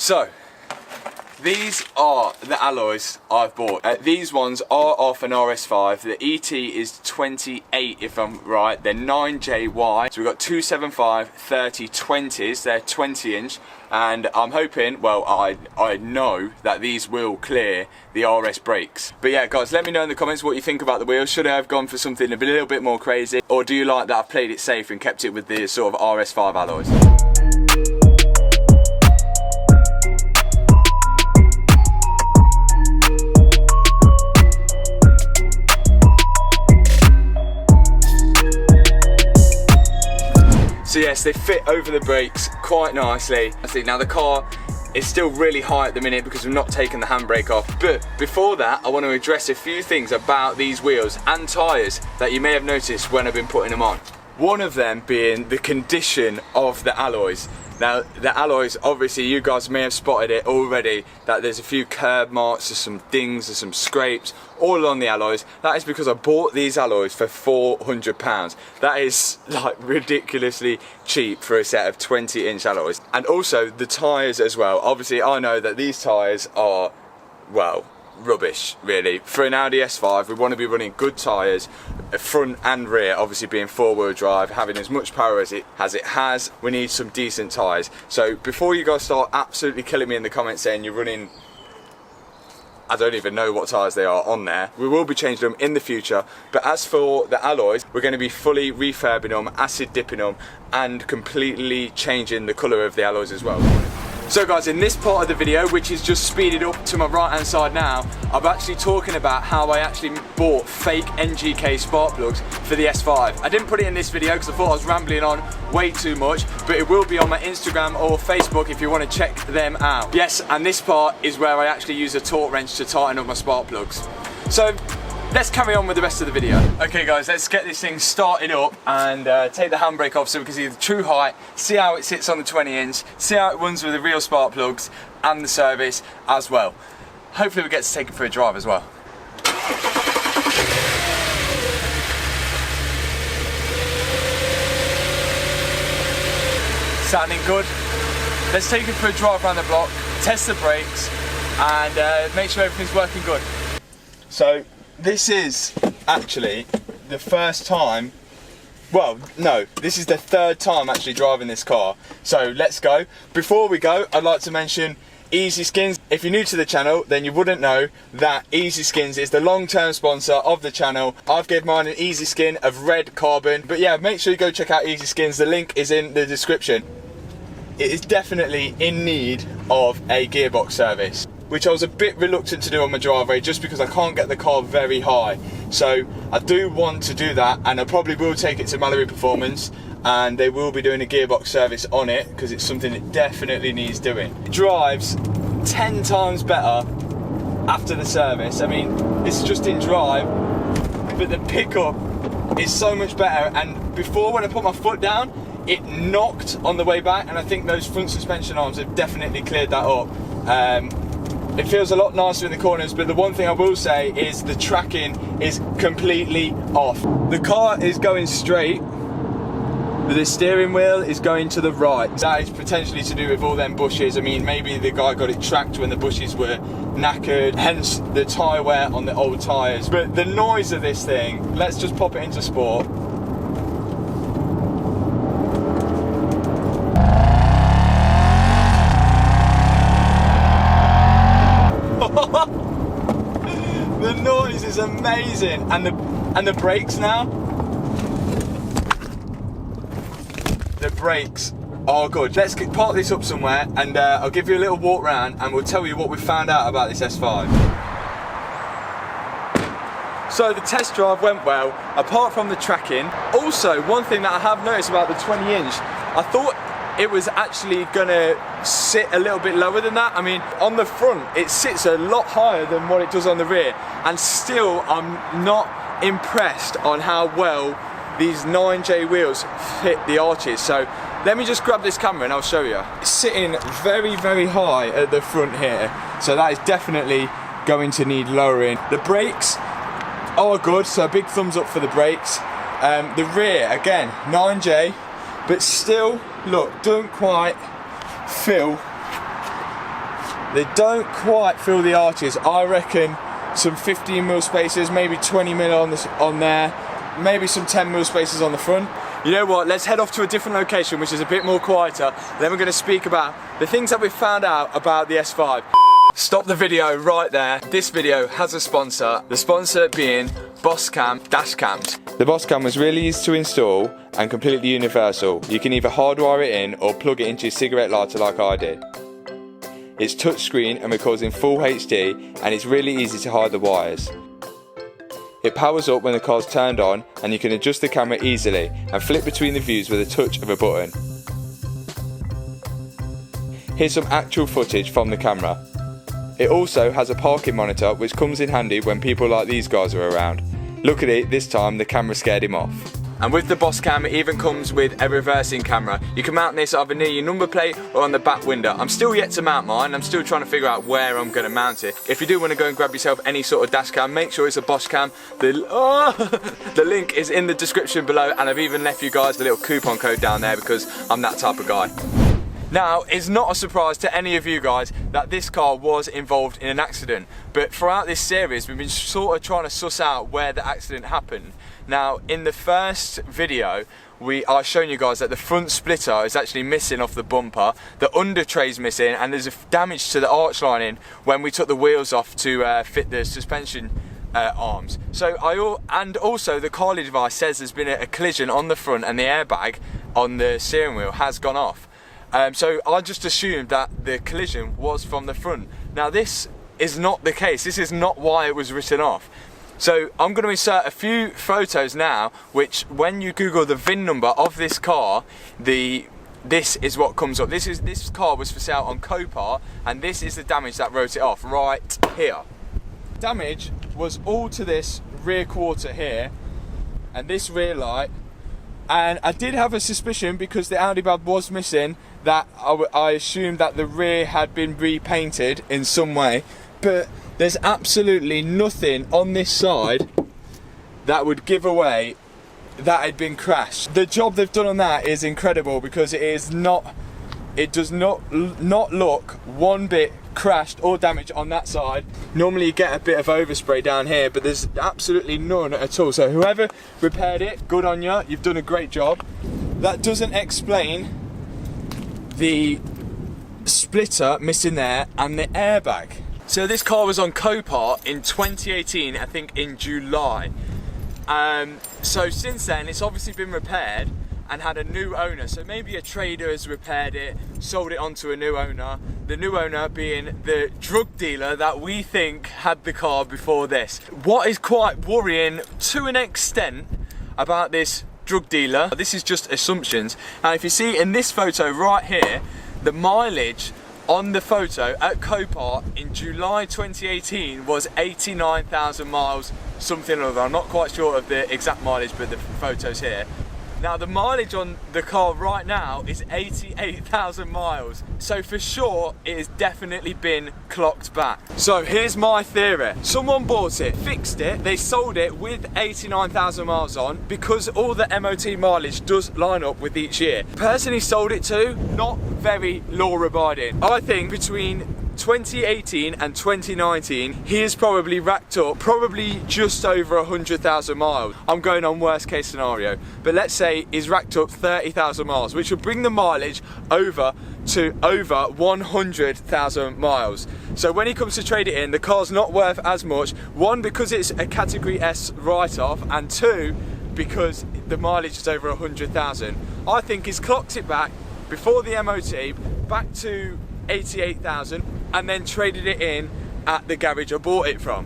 So, these are the alloys I've bought. These ones are off an RS5. The ET is 28 if I'm right. They're 9JY. So we've got 275 30 20s. They're 20 inch. And I'm hoping, well, I know that these will clear the RS brakes. But yeah, guys, let me know in the comments what you think about the wheels. Should I have gone for something a little bit more crazy? Or do you like that I've played it safe and kept it with the sort of RS5 alloys? So yes, they fit over the brakes quite nicely. I think now the car is still really high at the minute because we've not taken the handbrake off. But before that, I want to address a few things about these wheels and tyres that you may have noticed when I've been putting them on. One of them being the condition of the alloys. Now, the alloys, obviously you guys may have spotted it already, that there's a few curb marks, there's some dings, there's some scrapes, all on the alloys. That is because I bought these alloys for £400. That is like ridiculously cheap for a set of 20-inch alloys. And also the tyres as well. Obviously I know that these tyres are, well, rubbish really. For an Audi S5 we want to be running good tyres, front and rear, obviously being four-wheel drive, having as much power as it has. We need some decent tyres. So before you guys start absolutely killing me in the comments saying you're running, I don't even know what tyres they are on there, we will be changing them in the future. But as for the alloys, we're going to be fully refurbing them, acid dipping them, and completely changing the colour of the alloys as well. So guys, in this part of the video, which is just speeded up to my right hand side now, I'm actually talking about how I actually bought fake NGK spark plugs for the S5. I didn't put it in this video because I thought I was rambling on way too much, but it will be on my Instagram or Facebook if you want to check them out. Yes, and this part is where I actually use a torque wrench to tighten up my spark plugs. So let's carry on with the rest of the video. Okay guys, let's get this thing started up and take the handbrake off so we can see the true height, see how it sits on the 20-inch, see how it runs with the real spark plugs and the service as well. Hopefully we get to take it for a drive as well. Sounding good. Let's take it for a drive around the block, test the brakes and make sure everything's working good. So this is actually the first time, well no, this is the third time actually driving this car. So let's go. Before we go, I'd like to mention EasySkinz. If you're new to the channel, then you wouldn't know that EasySkinz is the long-term sponsor of the channel. I've given mine an easy skin of red carbon. But yeah, make sure you go check out EasySkinz. The link is in the description. It is definitely in need of a gearbox service, which I was a bit reluctant to do on my driveway just because I can't get the car very high. So I do want to do that, and I probably will take it to Mallory Performance and they will be doing a gearbox service on it because it's something that definitely needs doing. It drives 10 times better after the service. I mean, it's just in drive, but the pickup is so much better. And before, when I put my foot down, it knocked on the way back, and I think those front suspension arms have definitely cleared that up. It feels a lot nicer in the corners, but the one thing I will say is the tracking is completely off. The car is going straight, but the steering wheel is going to the right. That is potentially to do with all them bushes. I mean, maybe the guy got it tracked when the bushes were knackered, hence the tyre wear on the old tyres. But the noise of this thing, let's just pop it into sport. The noise is amazing, and the brakes now. The brakes are good. Let's park this up somewhere, and I'll give you a little walk round, and we'll tell you what we've found out about this S5. So the test drive went well, apart from the tracking. Also, one thing that I have noticed about the 20-inch, I thought it was actually gonna sit a little bit lower than that. I mean, on the front, it sits a lot higher than what it does on the rear, and still I'm not impressed on how well these 9J wheels fit the arches. So let me just grab this camera and I'll show you. It's sitting very, very high at the front here, so that is definitely going to need lowering. The brakes are good, so a big thumbs up for the brakes. The rear, again, 9J, but still, look, don't quite feel They don't quite fill the arches. I reckon some 15mm spaces, maybe 20mm on there, maybe some 10mm spaces on the front. You know what, let's head off to a different location which is a bit more quieter. Then we're going to speak about the things that we've found out about the S5. Stop the video right there. This video has a sponsor, the sponsor being Bosscam dash cams. The Bosscam was really easy to install and completely universal. You can either hardwire it in or plug it into your cigarette lighter like I did. It's touchscreen and records in full HD, and it's really easy to hide the wires. It powers up when the car's turned on, and you can adjust the camera easily and flip between the views with a touch of a button. Here's some actual footage from the camera. It also has a parking monitor which comes in handy when people like these guys are around. Look at it, this time the camera scared him off. And with the Bosscam it even comes with a reversing camera. You can mount this either near your number plate or on the back window. I'm still yet to mount mine, I'm still trying to figure out where I'm going to mount it. If you do want to go and grab yourself any sort of dash cam, make sure it's a Bosscam. The link is in the description below, and I've even left you guys the little coupon code down there because I'm that type of guy. Now, it's not a surprise to any of you guys that this car was involved in an accident, but throughout this series we've been sort of trying to suss out where the accident happened. Now, in the first video I've shown you guys that the front splitter is actually missing off the bumper, the under tray's missing, and there's a damage to the arch lining when we took the wheels off to fit the suspension arms. And also the car device says there's been a collision on the front and the airbag on the steering wheel has gone off. So I just assumed that the collision was from the front. Now this is not the case, this is not why it was written off. So I'm going to insert a few photos now, which when you Google the VIN number of this car, this is what comes up. This car was for sale on Copart, and this is the damage that wrote it off right here. Damage was all to this rear quarter here, and this rear light. And I did have a suspicion, because the Audi badge was missing, that I assumed that the rear had been repainted in some way, but there's absolutely nothing on this side that would give away that had been crashed. The job they've done on that is incredible, because it does not look one bit crashed or damaged on that side. Normally you get a bit of overspray down here, but there's absolutely none at all. So whoever repaired it, good on you, you've done a great job. That doesn't explain the splitter missing there and the airbag. So this car was on Copart in 2018, I think in July. So since then it's obviously been repaired and had a new owner. So maybe a trader has repaired it, sold it on to a new owner. The new owner being the drug dealer that we think had the car before this. What is quite worrying to an extent about this drug dealer, this is just assumptions. And if you see in this photo right here, the mileage on the photo at Copart in July 2018 was 89,000 miles, something or other. I'm not quite sure of the exact mileage, but the photo's here. Now the mileage on the car right now is 88,000 miles. So for sure, it has definitely been clocked back. So here's my theory. Someone bought it, fixed it, they sold it with 89,000 miles on, because all the MOT mileage does line up with each year. The person he sold it to, not very law abiding. I think between 2018 and 2019, he has probably racked up probably just over 100,000 miles. I'm going on worst case scenario, but let's say he's racked up 30,000 miles, which would bring the mileage over to over 100,000 miles. So when he comes to trade it in, the car's not worth as much. One, because it's a category S write-off, and two, because the mileage is over 100,000. I think he's clocked it back before the MOT, back to 88,000, and then traded it in at the garage I bought it from.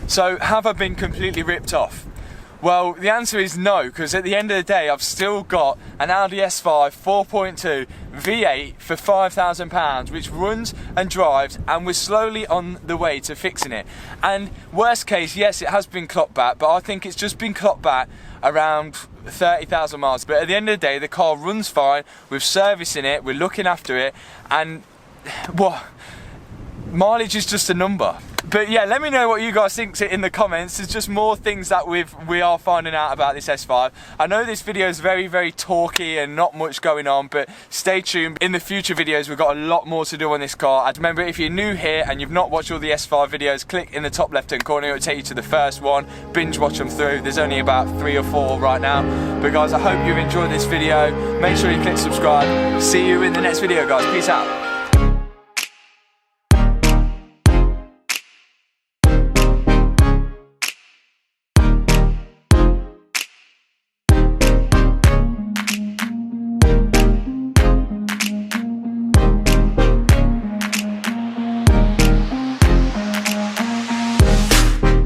So have I been completely ripped off? Well, the answer is no, because at the end of the day I've still got an Audi S5 4.2 V8 for £5,000, which runs and drives, and we're slowly on the way to fixing it. And worst case, yes, it has been clocked back, but I think it's just been clocked back around 30,000 miles. But at the end of the day, the car runs fine, we're servicing it, we're looking after it, and well, mileage is just a number. But yeah, let me know what you guys think in the comments. There's just more things that we are finding out about this S5. I know this video is very, very talky and not much going on, but stay tuned. In the future videos, we've got a lot more to do on this car. And remember, if you're new here and you've not watched all the S5 videos, click in the top left-hand corner. It will take you to the first one. Binge watch them through. There's only about 3 or 4 right now. But guys, I hope you've enjoyed this video. Make sure you click subscribe. See you in the next video, guys. Peace out.